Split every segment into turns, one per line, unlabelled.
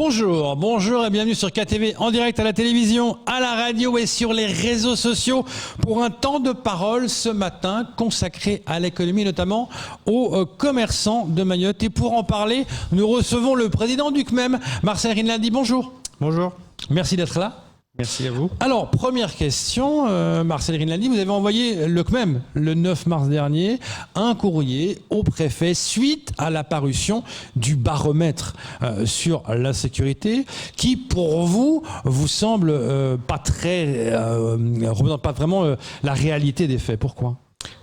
Bonjour et bienvenue sur KTV en direct à la télévision, à la radio et sur les réseaux sociaux pour un temps de parole ce matin consacré à l'économie, notamment aux commerçants de Mayotte. Et pour en parler, nous recevons le président du CMEM, Marcel Rinaldi. Bonjour.
Bonjour.
Merci d'être là.
Merci à vous.
Alors, première question, Marcel Rinaldi, vous avez envoyé le CMEM le 9 mars dernier un courrier au préfet suite à la parution du baromètre sur l'insécurité qui, pour vous semble pas très représente pas vraiment la réalité des faits. Pourquoi ?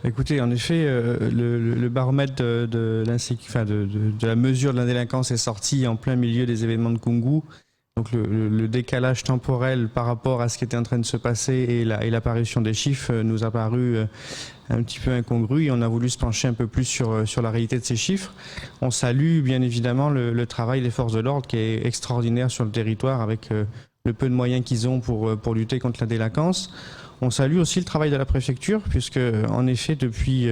Écoutez, en effet, le baromètre de la mesure de la délinquance est sorti en plein milieu des événements de Koungou. Donc le décalage temporel par rapport à ce qui était en train de se passer et l'apparition des chiffres nous a paru un petit peu incongru et on a voulu se pencher un peu plus sur la réalité de ces chiffres. On salue bien évidemment le travail des forces de l'ordre qui est extraordinaire sur le territoire avec le peu de moyens qu'ils ont pour lutter contre la délinquance. On salue aussi le travail de la préfecture puisque en effet depuis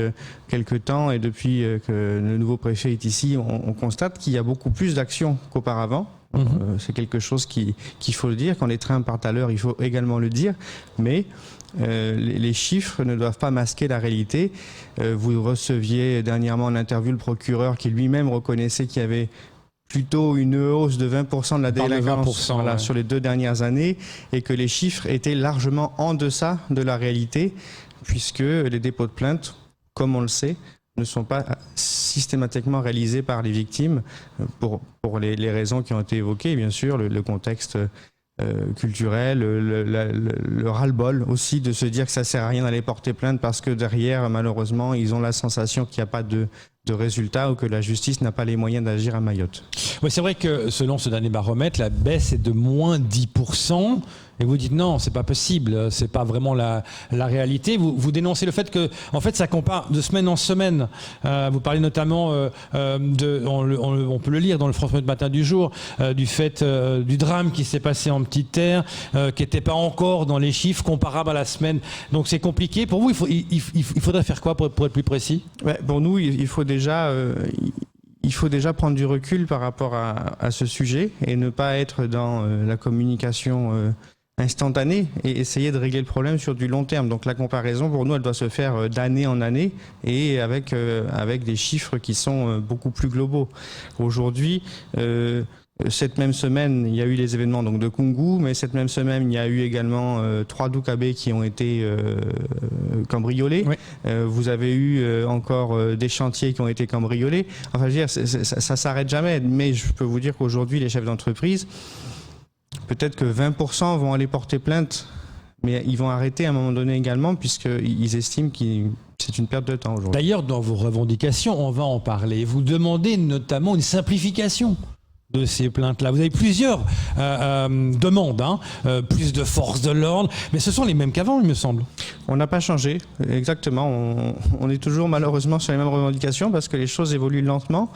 quelques temps et depuis que le nouveau préfet est ici, on constate qu'il y a beaucoup plus d'actions qu'auparavant. C'est quelque chose qu'il faut le dire. Quand les trains partent à l'heure, il faut également le dire. Mais les chiffres ne doivent pas masquer la réalité. Vous receviez dernièrement en interview le procureur qui lui-même reconnaissait qu'il y avait plutôt une hausse de 20% de la délinquance sur les 2 dernières années et que les chiffres étaient largement en deçà de la réalité puisque les dépôts de plainte, comme on le sait, ne sont pas systématiquement réalisés par les victimes pour les raisons qui ont été évoquées, bien sûr, le contexte culturel, le ras-le-bol aussi de se dire que ça sert à rien d'aller porter plainte parce que derrière, malheureusement, ils ont la sensation qu'il n'y a pas de résultat ou que la justice n'a pas les moyens d'agir à Mayotte.
Oui, c'est vrai que selon ce dernier baromètre, la baisse est de moins 10%. Et vous dites non, c'est pas possible, c'est pas vraiment la réalité. Vous dénoncez le fait que, en fait, ça compare de semaine en semaine. Vous parlez notamment on peut le lire dans le France Matin du jour, du fait du drame qui s'est passé en Petite Terre, qui n'était pas encore dans les chiffres comparables à la semaine. Donc c'est compliqué. Pour vous, il faudrait faire quoi pour être plus précis ?
Ouais, pour nous, il faut déjà prendre du recul par rapport à ce sujet et ne pas être dans la communication instantanée et essayer de régler le problème sur du long terme. Donc la comparaison, pour nous, elle doit se faire d'année en année et avec des chiffres qui sont beaucoup plus globaux. Aujourd'hui, cette même semaine, il y a eu les événements donc de Koungou, mais cette même semaine, il y a eu également 3 Doukabé qui ont été cambriolés. Oui. Vous avez eu encore des chantiers qui ont été cambriolés. Enfin, je veux dire, ça s'arrête jamais. Mais je peux vous dire qu'aujourd'hui, les chefs d'entreprise, peut-être que 20% vont aller porter plainte, mais ils vont arrêter à un moment donné également puisqu'ils estiment que c'est une perte de temps aujourd'hui.
D'ailleurs, dans vos revendications, on va en parler. Vous demandez notamment une simplification de ces plaintes-là. Vous avez plusieurs demandes, plus de force de l'ordre, mais ce sont les mêmes qu'avant, il me semble.
On n'a pas changé, exactement. On est toujours malheureusement sur les mêmes revendications parce que les choses évoluent lentement.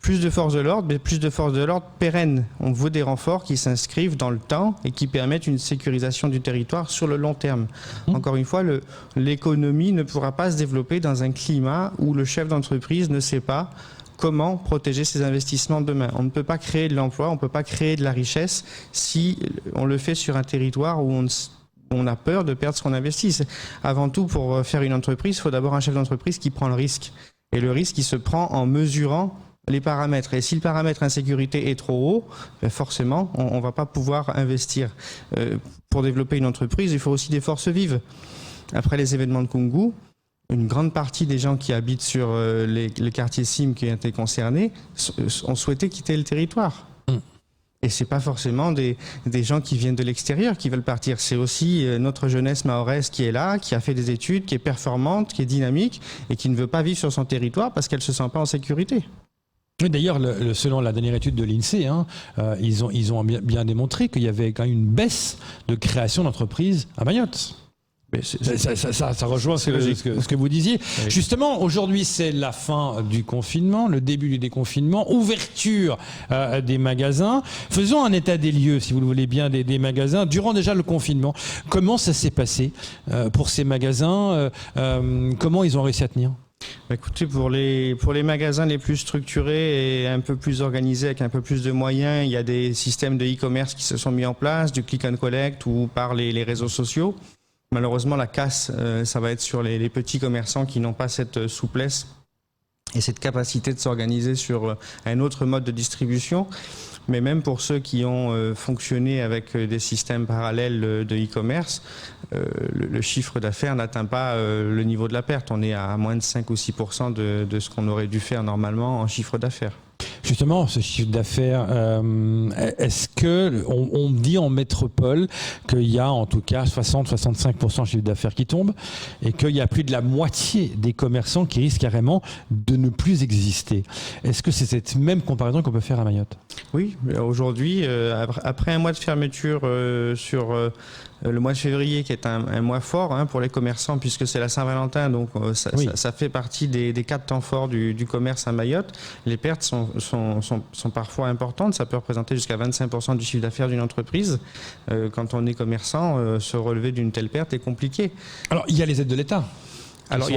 Plus de force de l'ordre, mais plus de force de l'ordre pérenne. On veut des renforts qui s'inscrivent dans le temps et qui permettent une sécurisation du territoire sur le long terme. Encore une fois, l'économie ne pourra pas se développer dans un climat où le chef d'entreprise ne sait pas comment protéger ses investissements demain. On ne peut pas créer de l'emploi, on ne peut pas créer de la richesse si on le fait sur un territoire où on a peur de perdre ce qu'on investit. Avant tout, pour faire une entreprise, il faut d'abord un chef d'entreprise qui prend le risque. Et le risque, il se prend en mesurant les paramètres. Et si le paramètre insécurité est trop haut, forcément, on ne va pas pouvoir investir. Pour développer une entreprise, il faut aussi des forces vives. Après les événements de Koungou, une grande partie des gens qui habitent sur les quartiers CIM qui ont été concernés ont souhaité quitter le territoire. Et ce n'est pas forcément des gens qui viennent de l'extérieur qui veulent partir. C'est aussi notre jeunesse mahoraise qui est là, qui a fait des études, qui est performante, qui est dynamique et qui ne veut pas vivre sur son territoire parce qu'elle ne se sent pas en sécurité.
D'ailleurs, selon la dernière étude de l'INSEE, ils ont bien démontré qu'il y avait quand même une baisse de création d'entreprises à Mayotte. Ça rejoint ce que vous disiez. Oui. Justement, aujourd'hui, c'est la fin du confinement, le début du déconfinement, ouverture des magasins. Faisons un état des lieux, si vous le voulez bien, des magasins. Durant déjà le confinement, comment ça s'est passé pour ces magasins ? Comment ils ont réussi à tenir ?
Écoutez, pour les magasins les plus structurés et un peu plus organisés, avec un peu plus de moyens, il y a des systèmes de e-commerce qui se sont mis en place, du click and collect ou par les réseaux sociaux. Malheureusement, la casse, ça va être sur les petits commerçants qui n'ont pas cette souplesse et cette capacité de s'organiser sur un autre mode de distribution. Mais même pour ceux qui ont fonctionné avec des systèmes parallèles de e-commerce, le chiffre d'affaires n'atteint pas le niveau de la perte. On est à moins de 5 ou 6% de ce qu'on aurait dû faire normalement en chiffre d'affaires.
Justement, ce chiffre d'affaires, est-ce que on dit en métropole qu'il y a en tout cas 60-65% de chiffre d'affaires qui tombe et qu'il y a plus de la moitié des commerçants qui risquent carrément de ne plus exister? Est-ce que c'est cette même comparaison qu'on peut faire à Mayotte?
Oui, aujourd'hui, après un mois de fermeture sur le mois de février, qui est un mois fort pour les commerçants, puisque c'est la Saint-Valentin, donc ça fait partie des 4 temps forts du commerce à Mayotte. Les pertes sont parfois importantes, ça peut représenter jusqu'à 25% du chiffre d'affaires d'une entreprise. Quand on est commerçant, se relever d'une telle perte est compliqué.
Alors, il y a les aides de l'État.
Alors, il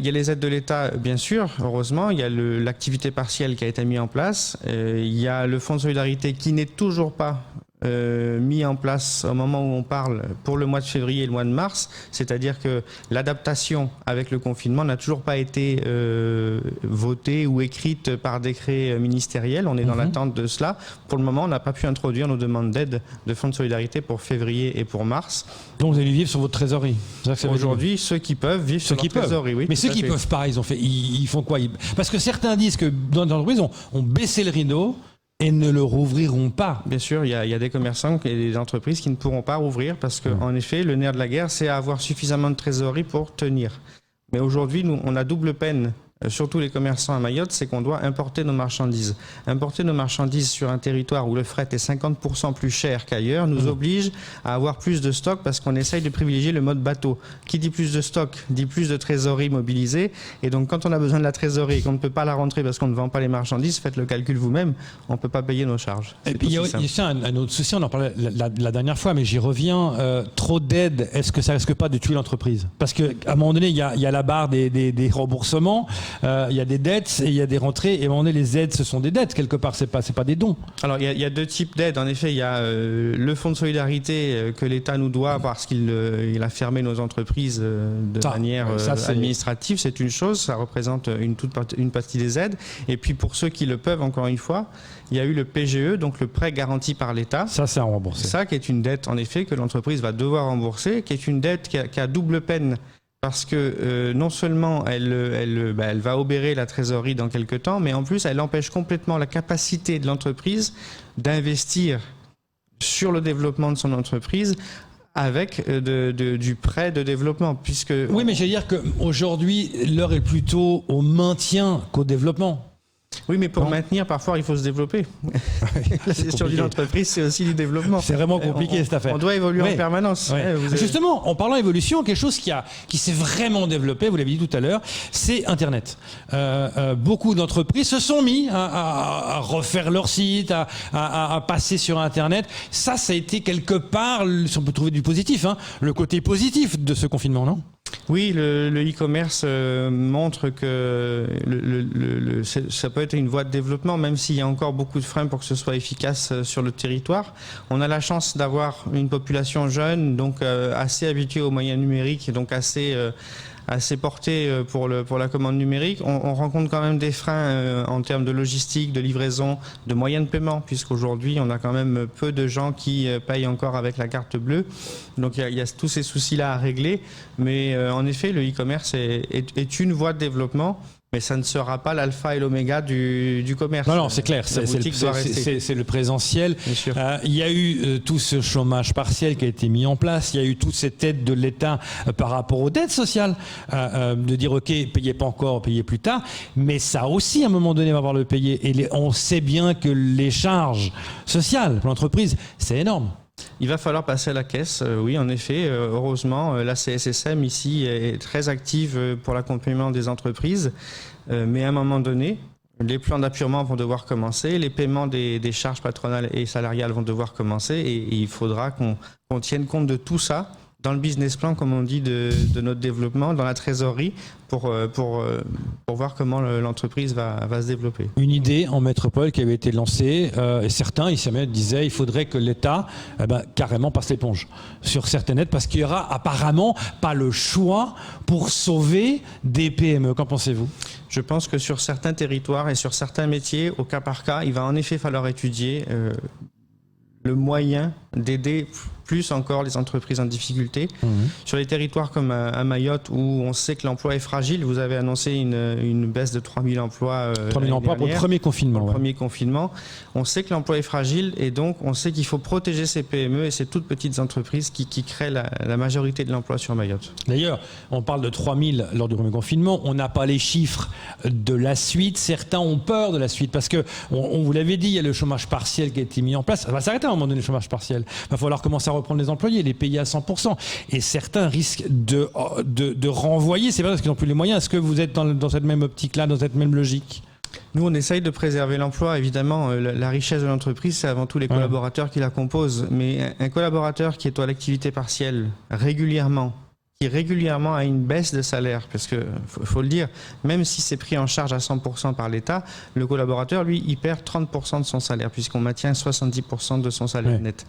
y a les aides de l'État, bien sûr, heureusement. Il y a l'activité partielle qui a été mise en place. Il y a le fonds de solidarité qui n'est toujours pas mis en place au moment où on parle pour le mois de février et le mois de mars. C'est-à-dire que l'adaptation avec le confinement n'a toujours pas été votée ou écrite par décret ministériel. On est dans l'attente de cela. Pour le moment, on n'a pas pu introduire nos demandes d'aide de fonds de solidarité pour février et pour mars.
Donc vous allez vivre sur votre trésorerie.
Aujourd'hui, ceux qui peuvent vivent sur leur trésorerie. Oui,
mais ceux qui ne peuvent pas, ils font quoi? Parce que certains disent que dans l'entreprise, on baissé le rideau et ne le rouvriront pas.
Bien sûr, il y a des commerçants et des entreprises qui ne pourront pas rouvrir parce qu'en effet, le nerf de la guerre, c'est avoir suffisamment de trésorerie pour tenir. Mais aujourd'hui, nous, on a double peine. Surtout les commerçants à Mayotte, c'est qu'on doit importer nos marchandises. Importer nos marchandises sur un territoire où le fret est 50% plus cher qu'ailleurs nous oblige à avoir plus de stock parce qu'on essaye de privilégier le mode bateau. Qui dit plus de stock, dit plus de trésorerie mobilisée. Et donc quand on a besoin de la trésorerie et qu'on ne peut pas la rentrer parce qu'on ne vend pas les marchandises, faites le calcul vous-même, on ne peut pas payer nos charges.
Et puis il y a aussi un autre souci, on en parlait la dernière fois, mais j'y reviens. Trop d'aide, est-ce que ça risque pas de tuer l'entreprise? Parce qu'à un moment donné, il y a la barre des remboursements. Il y a des dettes et il y a des rentrées. Et à un moment donné, les aides, ce sont des dettes quelque part. C'est pas des dons.
Alors il y a 2 types d'aides. En effet, il y a le fonds de solidarité que l'État nous doit parce qu'il a fermé nos entreprises de manière administrative. C'est une chose. Ça représente une partie des aides. Et puis pour ceux qui le peuvent, encore une fois, il y a eu le PGE, donc le prêt garanti par l'État.
Ça, c'est à rembourser.
Ça qui est une dette, en effet, que l'entreprise va devoir rembourser, qui est une dette qui a double peine. Parce que non seulement elle va obérer la trésorerie dans quelques temps, mais en plus elle empêche complètement la capacité de l'entreprise d'investir sur le développement de son entreprise avec du prêt de développement. Puisque
oui, mais j'allais dire qu'aujourd'hui, l'heure est plutôt au maintien qu'au développement.
Oui, mais pour maintenir, parfois, il faut se développer. La gestion d'une entreprise, c'est aussi du développement.
C'est vraiment compliqué, cette affaire.
On doit évoluer en permanence.
Ouais. Justement, en parlant évolution, quelque chose qui s'est vraiment développé, vous l'avez dit tout à l'heure, c'est Internet. Beaucoup d'entreprises se sont mis à refaire leur site, à passer sur Internet. Ça a été quelque part, si on peut trouver du positif, le côté positif de ce confinement, non ?
Oui, le e-commerce montre que ça peut être une voie de développement, même s'il y a encore beaucoup de freins pour que ce soit efficace sur le territoire. On a la chance d'avoir une population jeune, donc assez habituée aux moyens numériques, et donc assez porté pour la commande numérique. On rencontre quand même des freins en termes de logistique, de livraison, de moyens de paiement, puisqu'aujourd'hui, on a quand même peu de gens qui payent encore avec la carte bleue. Donc, il y a tous ces soucis-là à régler. Mais en effet, le e-commerce est une voie de développement. Mais ça ne sera pas l'alpha et l'oméga du commerce.
Non, c'est clair. C'est le présentiel. Il y a eu tout ce chômage partiel qui a été mis en place. Il y a eu toute cette aide de l'État par rapport aux dettes sociales. De dire, OK, payez pas encore, payez plus tard. Mais ça aussi, à un moment donné, va falloir le payer. Et on sait bien que les charges sociales pour l'entreprise, c'est énorme.
Il va falloir passer à la caisse, oui, en effet. Heureusement, la CSSM ici est très active pour l'accompagnement des entreprises. Mais à un moment donné, les plans d'appurement vont devoir commencer, les paiements des charges patronales et salariales vont devoir commencer et il faudra qu'on tienne compte de tout ça dans le business plan, comme on dit, de notre développement, dans la trésorerie, pour voir comment l'entreprise va se développer.
Une idée en métropole qui avait été lancée, et certains ici même disaient il faudrait que l'État carrément passe l'éponge sur certaines aides parce qu'il n'y aura apparemment pas le choix pour sauver des PME. Qu'en pensez-vous ?
Je pense que sur certains territoires et sur certains métiers, au cas par cas, il va en effet falloir étudier le moyen d'aider plus encore les entreprises en difficulté. Sur les territoires comme à Mayotte, où on sait que l'emploi est fragile, vous avez annoncé une baisse de 3000 emplois.
3000 emplois pour le premier confinement.
Premier confinement. On sait que l'emploi est fragile et donc on sait qu'il faut protéger ces PME et ces toutes petites entreprises qui créent la majorité de l'emploi sur Mayotte.
D'ailleurs, on parle de 3000 lors du premier confinement. On n'a pas les chiffres de la suite. Certains ont peur de la suite parce que, on vous l'avait dit, il y a le chômage partiel qui a été mis en place. Ça va s'arrêter à un moment donné, le chômage partiel. Il va falloir commencer à reprendre les employés, les payer à 100%. Et certains risquent de renvoyer. C'est pas parce qu'ils n'ont plus les moyens. Est-ce que vous êtes dans cette même optique-là, dans cette même logique ?
Nous, on essaye de préserver l'emploi. Évidemment, la richesse de l'entreprise, c'est avant tout les collaborateurs qui la composent. Mais un collaborateur qui est à l'activité partielle régulièrement, qui régulièrement a une baisse de salaire, parce que faut le dire, même si c'est pris en charge à 100% par l'État, le collaborateur, lui, il perd 30% de son salaire, puisqu'on maintient 70% de son salaire net.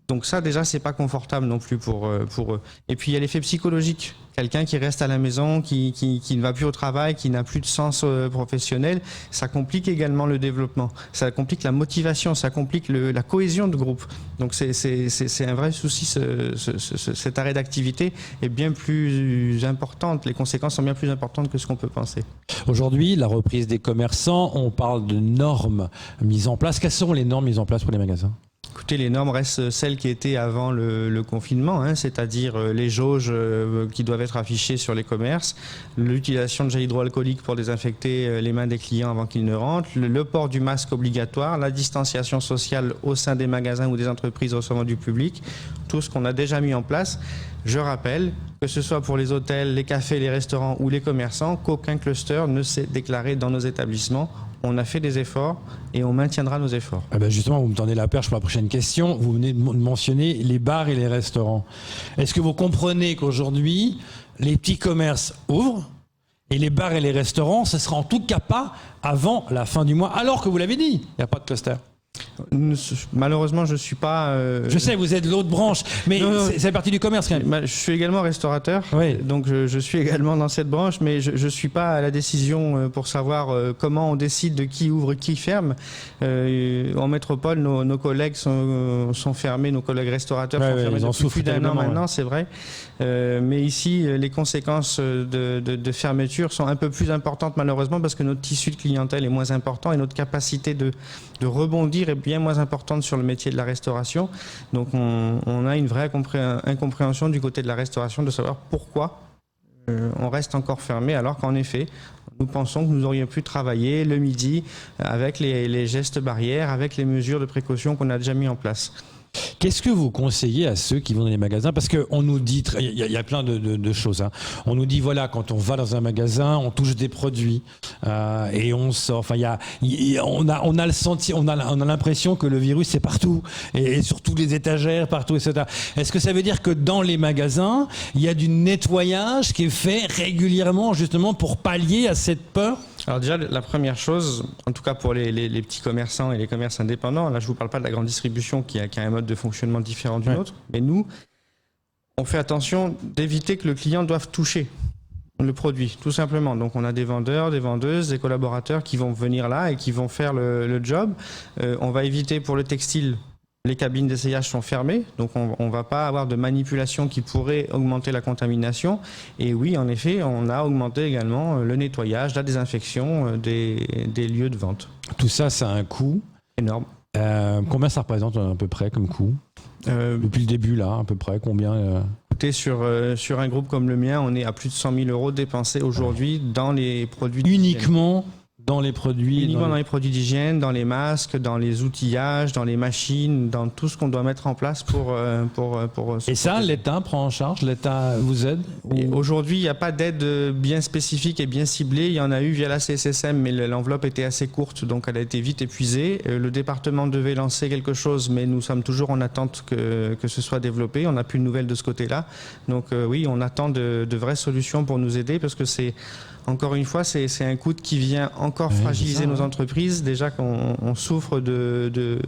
Donc ça, déjà, c'est pas confortable non plus pour eux. Et puis, il y a l'effet psychologique. Quelqu'un qui reste à la maison, qui ne va plus au travail, qui n'a plus de sens professionnel, ça complique également le développement. Ça complique la motivation, ça complique la cohésion de groupe. Donc c'est un vrai souci, cet arrêt d'activité est bien plus importante. Les conséquences sont bien plus importantes que ce qu'on peut penser.
Aujourd'hui, la reprise des commerçants, on parle de normes mises en place. Quelles sont les normes mises en place pour les magasins ?
Écoutez, les normes restent celles qui étaient avant le confinement, c'est-à-dire les jauges qui doivent être affichées sur les commerces, l'utilisation de gel hydroalcoolique pour désinfecter les mains des clients avant qu'ils ne rentrent, le port du masque obligatoire, la distanciation sociale au sein des magasins ou des entreprises recevant du public, tout ce qu'on a déjà mis en place. Je rappelle, que ce soit pour les hôtels, les cafés, les restaurants ou les commerçants, qu'aucun cluster ne s'est déclaré dans nos établissements. On a fait des efforts et on maintiendra nos efforts.
Justement, vous me tendez la perche pour la prochaine question. Vous venez de mentionner les bars et les restaurants. Est-ce que vous comprenez qu'aujourd'hui, les petits commerces ouvrent et les bars et les restaurants, ce sera en tout cas pas avant la fin du mois, alors que vous l'avez dit, il n'y a pas de cluster?
Malheureusement, je ne suis pas...
Je sais, vous êtes l'autre branche, mais c'est partie du commerce quand même.
Je suis également restaurateur,
oui.
Donc je suis également dans cette branche, mais je ne suis pas à la décision pour savoir comment on décide de qui ouvre, qui ferme. En métropole, nos collègues sont fermés, nos collègues restaurateurs sont fermés depuis plus d'un an maintenant, c'est vrai. Mais ici, les conséquences de fermeture sont un peu plus importantes malheureusement parce que notre tissu de clientèle est moins important et notre capacité de rebondir est bien moins importante sur le métier de la restauration. Donc on a une vraie incompréhension du côté de la restauration de savoir pourquoi on reste encore fermé alors qu'en effet, nous pensons que nous aurions pu travailler le midi avec les gestes barrières, avec les mesures de précaution qu'on a déjà mis en place.
Qu'est-ce que vous conseillez à ceux qui vont dans les magasins? Parce qu'on nous dit, il y a plein de choses. Hein. On nous dit, voilà, quand on va dans un magasin, on touche des produits et on sort. Enfin, on a le on a l'impression que le virus c'est partout et sur toutes les étagères, partout, etc. Est-ce que ça veut dire que dans les magasins, il y a du nettoyage qui est fait régulièrement justement pour pallier à cette peur?
Alors déjà, la première chose, en tout cas pour les petits commerçants et les commerces indépendants, là je ne vous parle pas de la grande distribution qui a un mode de fonctionnement différent du nôtre, mais nous, on fait attention d'éviter que le client doive toucher le produit, tout simplement. Donc on a des vendeurs, des vendeuses, des collaborateurs qui vont venir là et qui vont faire le job. On va éviter pour le textile, les cabines d'essayage sont fermées, donc on ne va pas avoir de manipulation qui pourrait augmenter la contamination. Et oui, en effet, on a augmenté également le nettoyage, la désinfection des lieux de vente.
Tout ça, ça a un coût
énorme.
Combien ça représente à peu près comme coût depuis le début, là, à peu près, combien
Écoutez, sur un groupe comme le mien, on est à plus de 100 000 € dépensés aujourd'hui dans les produits...
Uniquement dans les produits.
Uniquement dans les produits d'hygiène, dans les masques, dans les outillages, dans les machines, dans tout ce qu'on doit mettre en place pour
Et ça, l'État prend en charge, l'État vous aide
Aujourd'hui, il n'y a pas d'aide bien spécifique et bien ciblée. Il y en a eu via la CSSM, mais l'enveloppe était assez courte, donc elle a été vite épuisée. Le département devait lancer quelque chose, mais nous sommes toujours en attente que ce soit développé. On n'a plus de nouvelles de ce côté-là. Donc oui, on attend de vraies solutions pour nous aider, parce que encore une fois, c'est un coût qui vient encore fragiliser nos entreprises. Déjà qu'on souffre de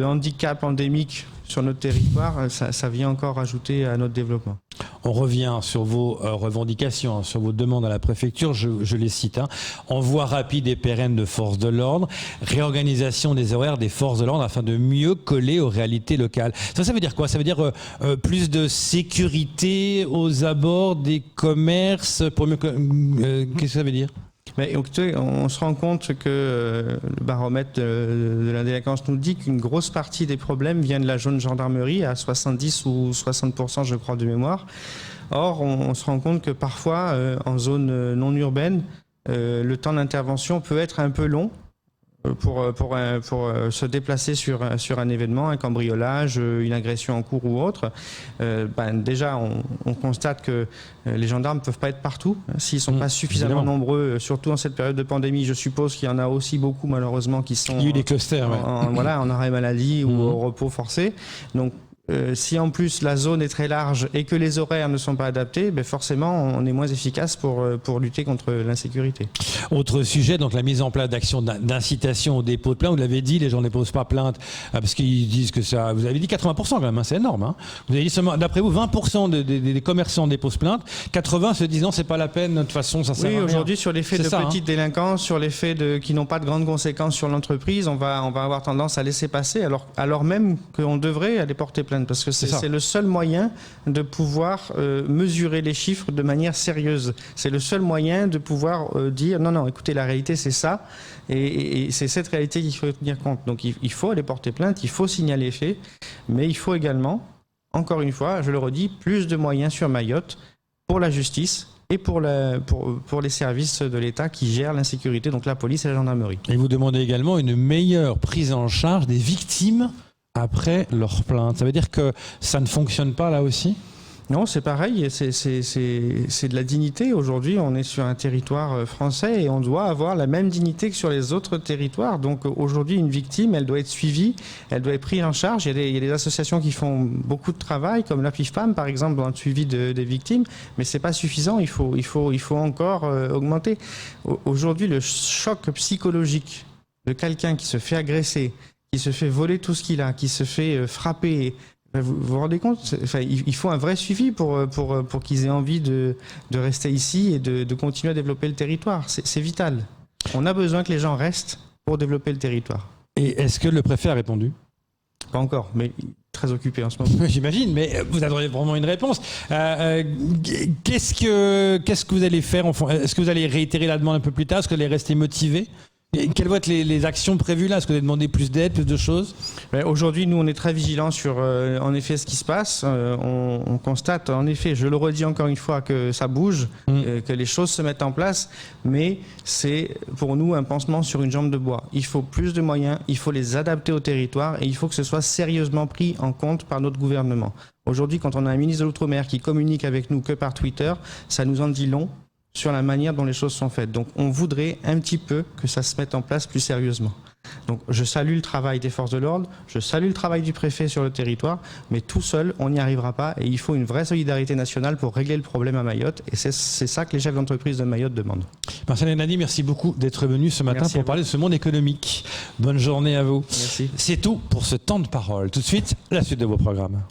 handicap endémique sur notre territoire, ça vient encore ajouter à notre développement.
On revient sur vos revendications, sur vos demandes à la préfecture, je les cite. Envoi rapide et pérenne de forces de l'ordre, réorganisation des horaires des forces de l'ordre afin de mieux coller aux réalités locales. Ça veut dire quoi? Ça veut dire plus de sécurité aux abords des commerces pour mieux... Qu'est-ce que ça veut dire?
Mais écoutez, on se rend compte que le baromètre de la délinquance nous dit qu'une grosse partie des problèmes vient de la zone gendarmerie, à 70 ou 60% je crois de mémoire. Or, on se rend compte que parfois, en zone non urbaine, le temps d'intervention peut être un peu long pour se déplacer sur un événement, un cambriolage, une agression en cours ou autre. Déjà, on constate que les gendarmes ne peuvent pas être partout. S'ils ne sont pas suffisamment nombreux, surtout en cette période de pandémie, je suppose qu'il y en a aussi beaucoup malheureusement qui sont
Il y a eu des clusters,
en arrêt maladie ou au repos forcé. Donc, si en plus la zone est très large et que les horaires ne sont pas adaptés, forcément on est moins efficace pour lutter contre l'insécurité.
Autre sujet, donc la mise en place d'actions d'incitation au dépôt de plainte. Vous l'avez dit, les gens ne déposent pas plainte parce qu'ils disent que ça... Vous avez dit 80% quand même, c'est énorme. Vous avez dit seulement, d'après vous, 20% des commerçants déposent plainte, 80% se disent non, c'est pas la peine, de toute façon ça sert à rien.
Oui, aujourd'hui sur les faits de petite délinquance, sur les faits qui n'ont pas de grandes conséquences sur l'entreprise, on va avoir tendance à laisser passer alors même qu'on devrait aller porter plainte. Parce que c'est le seul moyen de pouvoir mesurer les chiffres de manière sérieuse. C'est le seul moyen de pouvoir dire non, écoutez, la réalité c'est ça, et c'est cette réalité qu'il faut tenir compte. Donc il faut aller porter plainte, il faut signaler les faits, mais il faut également, encore une fois, je le redis, plus de moyens sur Mayotte pour la justice et pour les services de l'État qui gèrent l'insécurité, donc la police et la gendarmerie.
Et vous demandez également une meilleure prise en charge des victimes après leur plainte. Ça veut dire que ça ne fonctionne pas là aussi ?
Non, c'est pareil, c'est de la dignité. Aujourd'hui, on est sur un territoire français et on doit avoir la même dignité que sur les autres territoires. Donc aujourd'hui, une victime, elle doit être suivie, elle doit être prise en charge. Il y a des associations qui font beaucoup de travail, comme la PIFPAM par exemple, dans le suivi des victimes, mais c'est pas suffisant, il faut encore augmenter. Aujourd'hui, le choc psychologique de quelqu'un qui se fait agresser, qui se fait voler tout ce qu'il a, qui se fait frapper. Vous vous rendez compte ? Il faut un vrai suivi pour qu'ils aient envie de rester ici et de continuer à développer le territoire. C'est vital. On a besoin que les gens restent pour développer le territoire.
Et est-ce que le préfet a répondu ?
Pas encore, mais très occupé en ce moment.
J'imagine, mais vous attendez vraiment une réponse. Qu'est-ce que vous allez faire ? Est-ce que vous allez réitérer la demande un peu plus tard ? Est-ce que vous allez rester motivé ? Et quelles vont être les actions prévues là ? Est-ce que vous avez demandé plus d'aide, plus de choses ?
Aujourd'hui, nous, on est très vigilants sur, en effet, ce qui se passe. On constate, en effet, je le redis encore une fois, que ça bouge, que les choses se mettent en place, mais c'est pour nous un pansement sur une jambe de bois. Il faut plus de moyens, il faut les adapter au territoire et il faut que ce soit sérieusement pris en compte par notre gouvernement. Aujourd'hui, quand on a un ministre de l'Outre-mer qui communique avec nous que par Twitter, ça nous en dit long sur la manière dont les choses sont faites. Donc on voudrait un petit peu que ça se mette en place plus sérieusement. Donc je salue le travail des forces de l'ordre, je salue le travail du préfet sur le territoire, mais tout seul, on n'y arrivera pas et il faut une vraie solidarité nationale pour régler le problème à Mayotte et c'est ça que les chefs d'entreprise de Mayotte demandent.
Marcel Nadi, merci beaucoup d'être venu ce matin pour parler de ce monde économique. Bonne journée à vous.
Merci.
C'est tout pour ce temps de parole. Tout de suite, la suite de vos programmes.